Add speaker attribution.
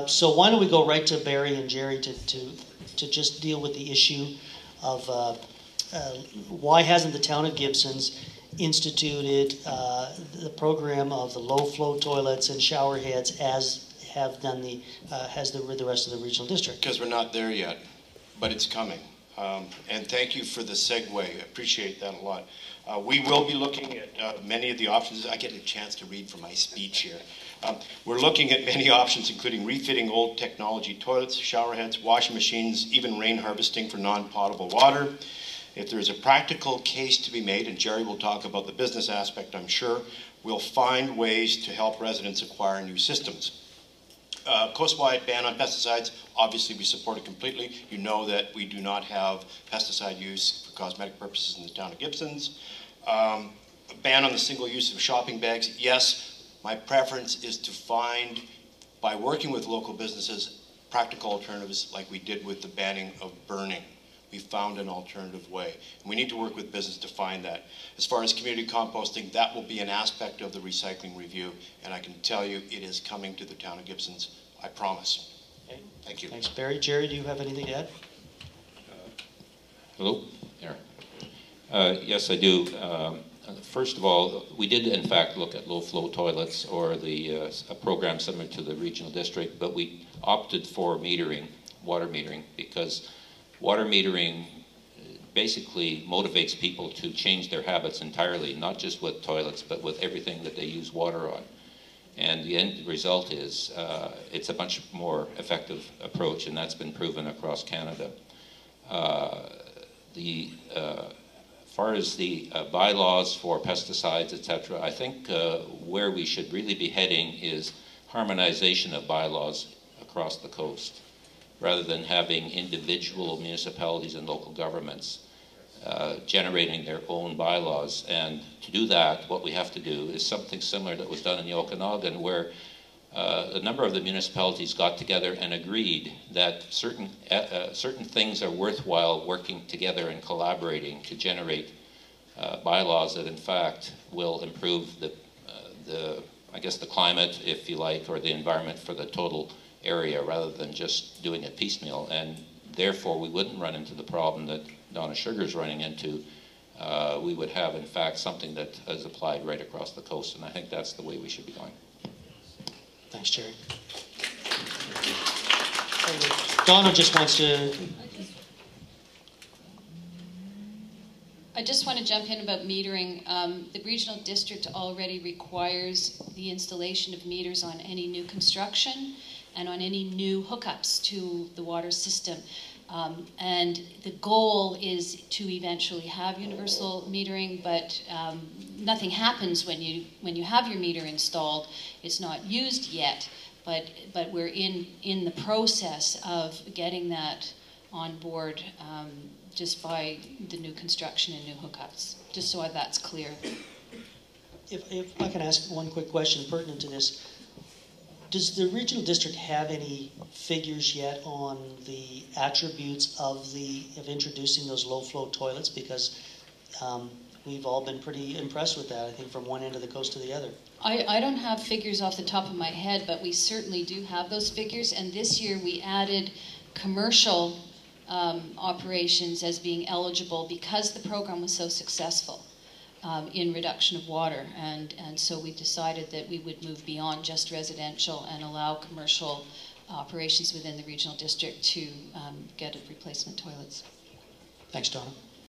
Speaker 1: So why don't we go right to Barry and Jerry to just deal with the issue of why hasn't the town of Gibsons instituted the program of the low flow toilets and shower heads as have done has the rest of the regional district?
Speaker 2: Because we're not there yet, but it's coming. And thank you for the segue. I appreciate that a lot. We will be looking at many of the options. I get a chance to read from my speech here. We're looking at many options, including refitting old technology toilets, shower heads, washing machines, even rain harvesting for non-potable water. If there's a practical case to be made, and Jerry will talk about the business aspect, I'm sure, we'll find ways to help residents acquire new systems. Coast-wide ban on pesticides, obviously we support it completely. You know that we do not have pesticide use for cosmetic purposes in the town of Gibsons. A ban on the single use of shopping bags, yes. My preference is to find, by working with local businesses, practical alternatives like we did with the banning of burning. We found an alternative way. And we need to work with business to find that. As far as community composting, that will be an aspect of the recycling review, and I can tell you it is coming to the town of Gibsons, I promise.
Speaker 1: Okay.
Speaker 2: Thank you.
Speaker 1: Thanks, Barry. Jerry, do you have anything to add?
Speaker 3: Hello? There. Yes, I do. First of all, we did in fact look at low-flow toilets or a program similar to the regional district, but we opted for metering, water metering, because water metering basically motivates people to change their habits entirely, not just with toilets, but with everything that they use water on. And the end result is it's a much more effective approach, and that's been proven across Canada. As far as the bylaws for pesticides, etc., I think where we should really be heading is harmonization of bylaws across the coast, rather than having individual municipalities and local governments generating their own bylaws. And to do that, what we have to do is something similar that was done in the Okanagan, where a number of the municipalities got together and agreed that certain things are worthwhile working together and collaborating to generate bylaws that in fact will improve I guess the climate, if you like, or the environment for the total area, rather than just doing it piecemeal. And therefore we wouldn't run into the problem that Donna Sugar's running into. We would have in fact something that is applied right across the coast, and I think that's the way we should be going.
Speaker 1: Thanks, Jerry. Donna just wants to...
Speaker 4: I just want to jump in about metering. The regional district already requires the installation of meters on any new construction and on any new hookups to the water system. And the goal is to eventually have universal metering, but nothing happens when you have your meter installed. It's not used yet, but we're in the process of getting that on board just by the new construction and new hookups, just so that's clear.
Speaker 1: If I can ask one quick question pertinent to this. Does the regional district have any figures yet on the attributes of introducing those low flow toilets? Because we've all been pretty impressed with that, I think, from one end of the coast to the other.
Speaker 4: I don't have figures off the top of my head, but we certainly do have those figures. And this year we added commercial operations as being eligible because the program was so successful. In reduction of water, and so we decided that we would move beyond just residential and allow commercial operations within the regional district to get replacement toilets.
Speaker 1: Thanks, Donna.